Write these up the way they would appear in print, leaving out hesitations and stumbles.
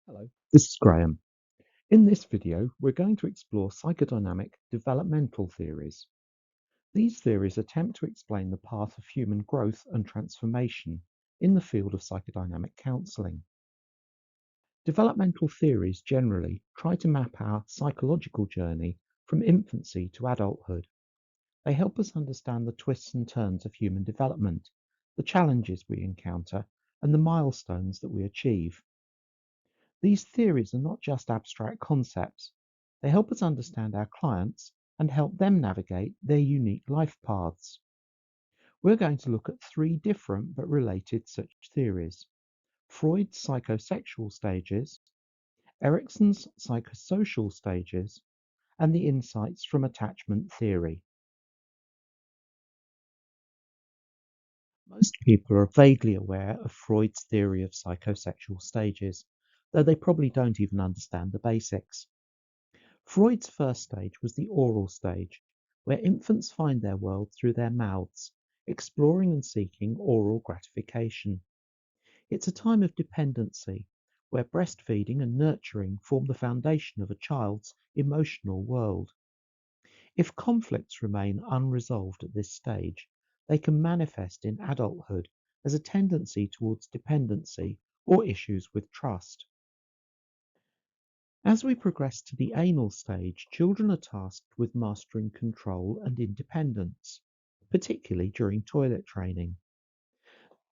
Hello, this is Graham. In this video, we're going to explore psychodynamic developmental theories. These theories attempt to explain the path of human growth and transformation in the field of psychodynamic counselling. Developmental theories generally try to map our psychological journey from infancy to adulthood. They help us understand the twists and turns of human development, the challenges we encounter, and the milestones that we achieve. These theories are not just abstract concepts. They help us understand our clients and help them navigate their unique life paths. We're going to look at three different but related such theories: Freud's psychosexual stages, Erikson's psychosocial stages, and the insights from attachment theory. Most people are vaguely aware of Freud's theory of psychosexual stages, though they probably don't even understand the basics. Freud's first stage was the oral stage, where infants find their world through their mouths, exploring and seeking oral gratification. It's a time of dependency, where breastfeeding and nurturing form the foundation of a child's emotional world. If conflicts remain unresolved at this stage, they can manifest in adulthood as a tendency towards dependency or issues with trust. As we progress to the anal stage, children are tasked with mastering control and independence, particularly during toilet training.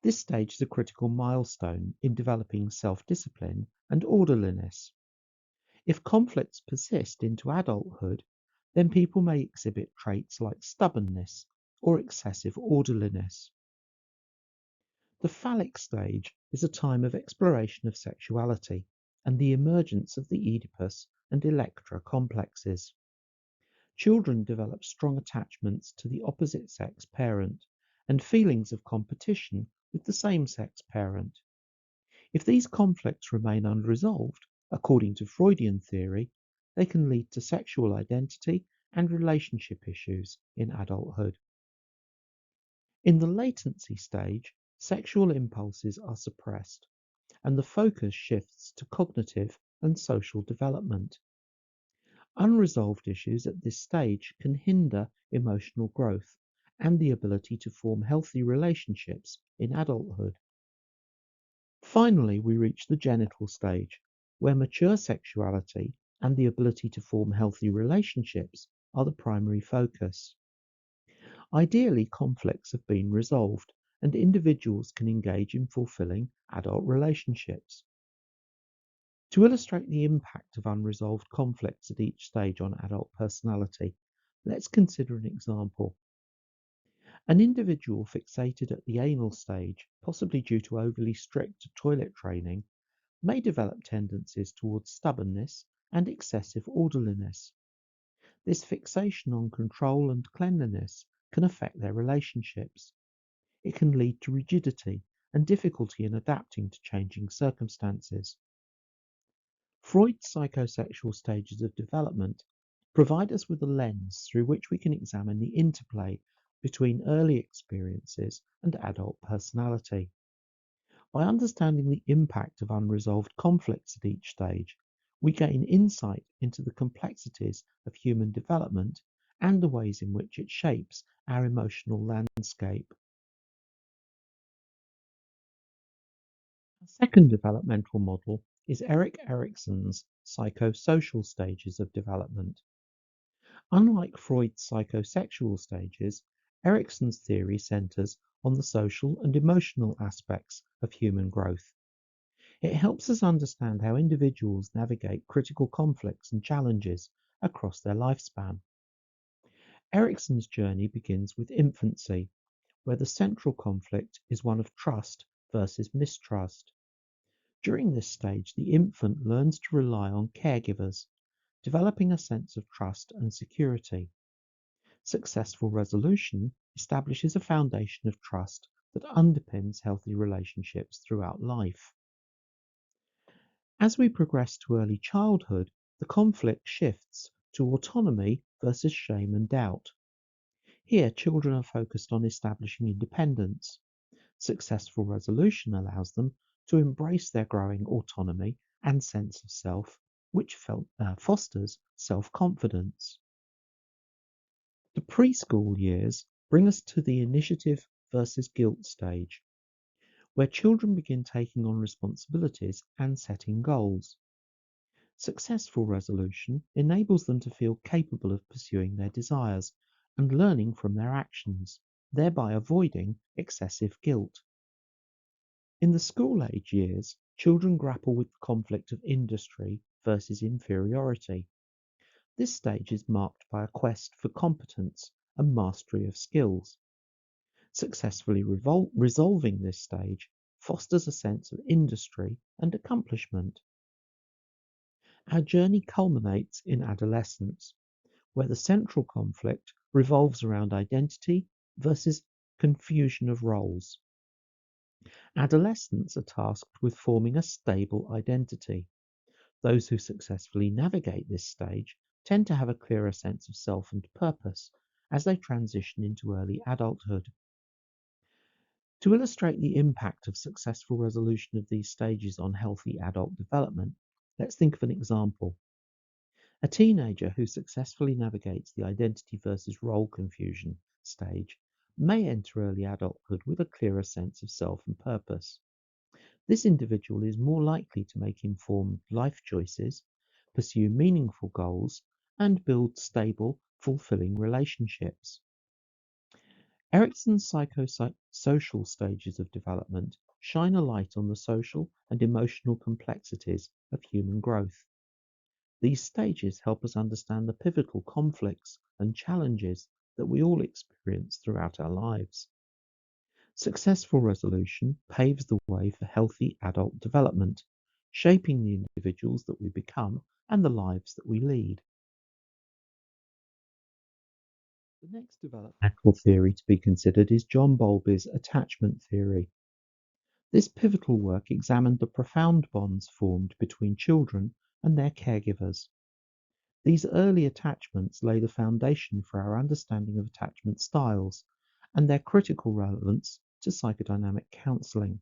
This stage is a critical milestone in developing self-discipline and orderliness. If conflicts persist into adulthood, then people may exhibit traits like stubbornness or excessive orderliness. The phallic stage is a time of exploration of sexuality and the emergence of the Oedipus and Electra complexes. Children develop strong attachments to the opposite sex parent and feelings of competition with the same sex parent. If these conflicts remain unresolved, according to Freudian theory, they can lead to sexual identity and relationship issues in adulthood. In the latency stage, sexual impulses are suppressed, and the focus shifts to cognitive and social development. Unresolved issues at this stage can hinder emotional growth and the ability to form healthy relationships in adulthood. Finally, we reach the genital stage, where mature sexuality and the ability to form healthy relationships are the primary focus. Ideally, conflicts have been resolved and individuals can engage in fulfilling adult relationships. To illustrate the impact of unresolved conflicts at each stage on adult personality, let's consider an example. An individual fixated at the anal stage, possibly due to overly strict toilet training, may develop tendencies towards stubbornness and excessive orderliness. This fixation on control and cleanliness can affect their relationships. It can lead to rigidity and difficulty in adapting to changing circumstances. Freud's psychosexual stages of development provide us with a lens through which we can examine the interplay between early experiences and adult personality. By understanding the impact of unresolved conflicts at each stage, we gain insight into the complexities of human development and the ways in which it shapes our emotional landscape. A second developmental model is Erik Erikson's psychosocial stages of development. Unlike Freud's psychosexual stages, Erikson's theory centers on the social and emotional aspects of human growth. It helps us understand how individuals navigate critical conflicts and challenges across their lifespan. Erikson's journey begins with infancy, where the central conflict is one of trust versus mistrust. During this stage, the infant learns to rely on caregivers, developing a sense of trust and security. Successful resolution establishes a foundation of trust that underpins healthy relationships throughout life. As we progress to early childhood, the conflict shifts to autonomy versus shame and doubt. Here, children are focused on establishing independence. Successful resolution allows them to embrace their growing autonomy and sense of self, which fosters self-confidence. The preschool years bring us to the initiative versus guilt stage, where children begin taking on responsibilities and setting goals. Successful resolution enables them to feel capable of pursuing their desires and learning from their actions, thereby avoiding excessive guilt. In the school-age years, children grapple with the conflict of industry versus inferiority. This stage is marked by a quest for competence and mastery of skills. Successfully resolving this stage fosters a sense of industry and accomplishment. Our journey culminates in adolescence, where the central conflict revolves around identity versus confusion of roles. Adolescents are tasked with forming a stable identity. Those who successfully navigate this stage tend to have a clearer sense of self and purpose as they transition into early adulthood. To illustrate the impact of successful resolution of these stages on healthy adult development, let's think of an example. A teenager who successfully navigates the identity versus role confusion stage may enter early adulthood with a clearer sense of self and purpose. This individual is more likely to make informed life choices, pursue meaningful goals, and build stable, fulfilling relationships. Erickson's psychosocial stages of development shine a light on the social and emotional complexities of human growth. These stages help us understand the pivotal conflicts and challenges that we all experience throughout our lives. Successful resolution paves the way for healthy adult development, shaping the individuals that we become and the lives that we lead. The next developmental theory to be considered is John Bowlby's attachment theory. This pivotal work examined the profound bonds formed between children and their caregivers. These early attachments lay the foundation for our understanding of attachment styles and their critical relevance to psychodynamic counselling.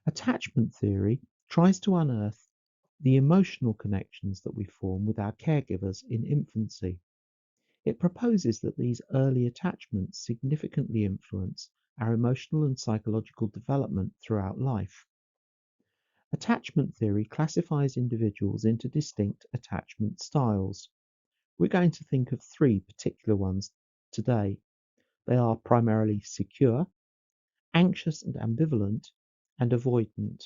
Attachment theory tries to unearth the emotional connections that we form with our caregivers in infancy. It proposes that these early attachments significantly influence our emotional and psychological development throughout life. Attachment theory classifies individuals into distinct attachment styles. We're going to think of three particular ones today. They are primarily secure, anxious and ambivalent, and avoidant.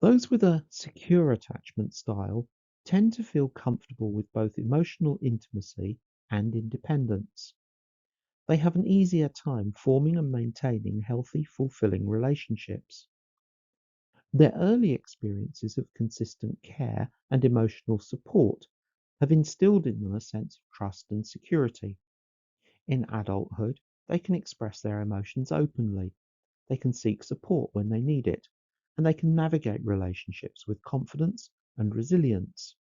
Those with a secure attachment style tend to feel comfortable with both emotional intimacy and independence. They have an easier time forming and maintaining healthy, fulfilling relationships. Their early experiences of consistent care and emotional support have instilled in them a sense of trust and security. In adulthood, they can express their emotions openly, they can seek support when they need it, and they can navigate relationships with confidence and resilience.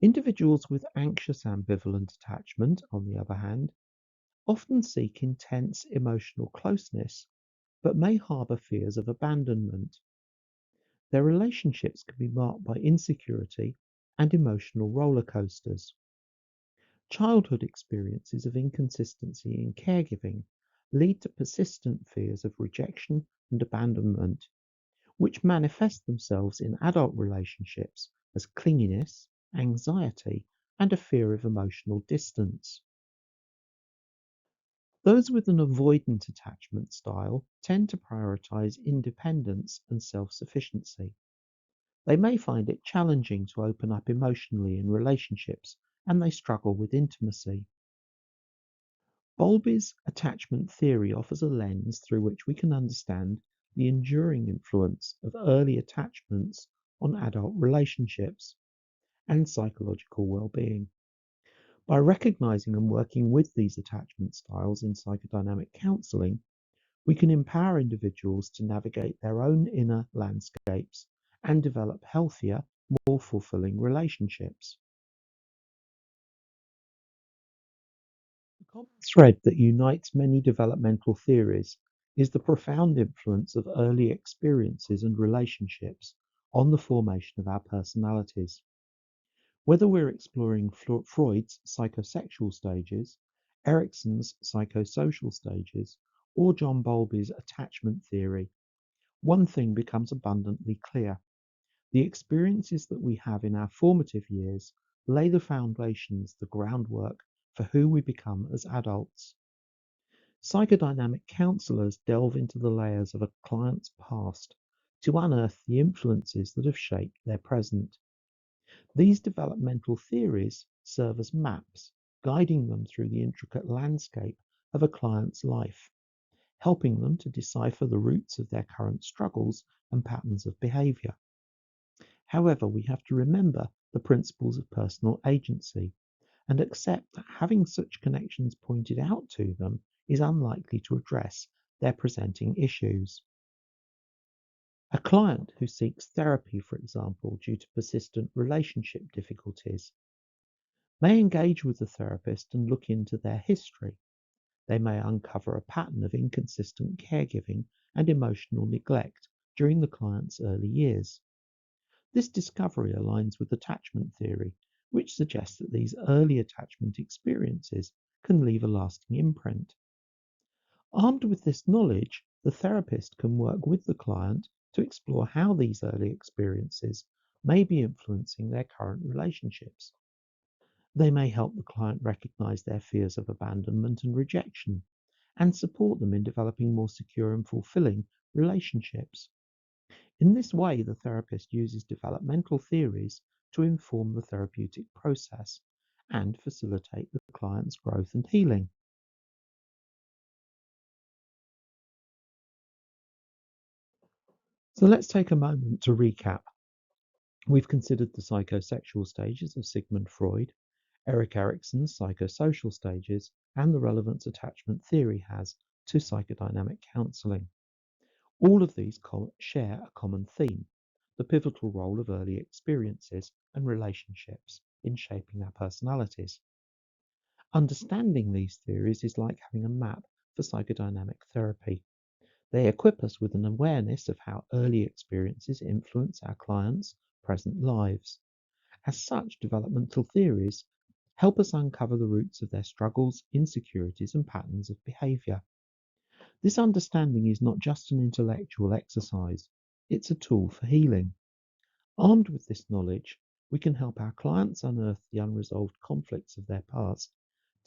Individuals with anxious ambivalent attachment, on the other hand, often seek intense emotional closeness, but may harbor fears of abandonment. Their relationships can be marked by insecurity and emotional roller coasters. Childhood experiences of inconsistency in caregiving lead to persistent fears of rejection and abandonment, which manifest themselves in adult relationships as clinginess, anxiety, and a fear of emotional distance. Those with an avoidant attachment style tend to prioritize independence and self-sufficiency. They may find it challenging to open up emotionally in relationships, and they struggle with intimacy. Bowlby's attachment theory offers a lens through which we can understand the enduring influence of early attachments on adult relationships and psychological well-being. By recognizing and working with these attachment styles in psychodynamic counseling, we can empower individuals to navigate their own inner landscapes and develop healthier, more fulfilling relationships. The common thread that unites many developmental theories is the profound influence of early experiences and relationships on the formation of our personalities. Whether we're exploring Freud's psychosexual stages, Erikson's psychosocial stages, or John Bowlby's attachment theory, one thing becomes abundantly clear. The experiences that we have in our formative years lay the foundations, the groundwork for who we become as adults. Psychodynamic counselors delve into the layers of a client's past to unearth the influences that have shaped their present. These developmental theories serve as maps, guiding them through the intricate landscape of a client's life, helping them to decipher the roots of their current struggles and patterns of behavior. However, we have to remember the principles of personal agency and accept that having such connections pointed out to them is unlikely to address their presenting issues. A client who seeks therapy, for example, due to persistent relationship difficulties, may engage with the therapist and look into their history. They may uncover a pattern of inconsistent caregiving and emotional neglect during the client's early years. This discovery aligns with attachment theory, which suggests that these early attachment experiences can leave a lasting imprint. Armed with this knowledge, the therapist can work with the client to explore how these early experiences may be influencing their current relationships. They may help the client recognize their fears of abandonment and rejection and support them in developing more secure and fulfilling relationships. In this way, the therapist uses developmental theories to inform the therapeutic process and facilitate the client's growth and healing. So let's take a moment to recap. We've considered the psychosexual stages of Sigmund Freud, Erik Erikson's psychosocial stages, and the relevance attachment theory has to psychodynamic counselling. All of these share a common theme, the pivotal role of early experiences and relationships in shaping our personalities. Understanding these theories is like having a map for psychodynamic therapy. They equip us with an awareness of how early experiences influence our clients' present lives. As such, developmental theories help us uncover the roots of their struggles, insecurities, and patterns of behavior. This understanding is not just an intellectual exercise, it's a tool for healing. Armed with this knowledge, we can help our clients unearth the unresolved conflicts of their past,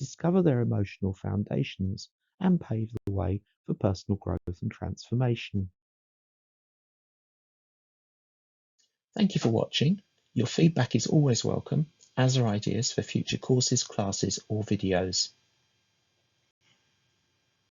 discover their emotional foundations, and pave the way for personal growth and transformation. Thank you for watching. Your feedback is always welcome, as are ideas for future courses, classes, or videos.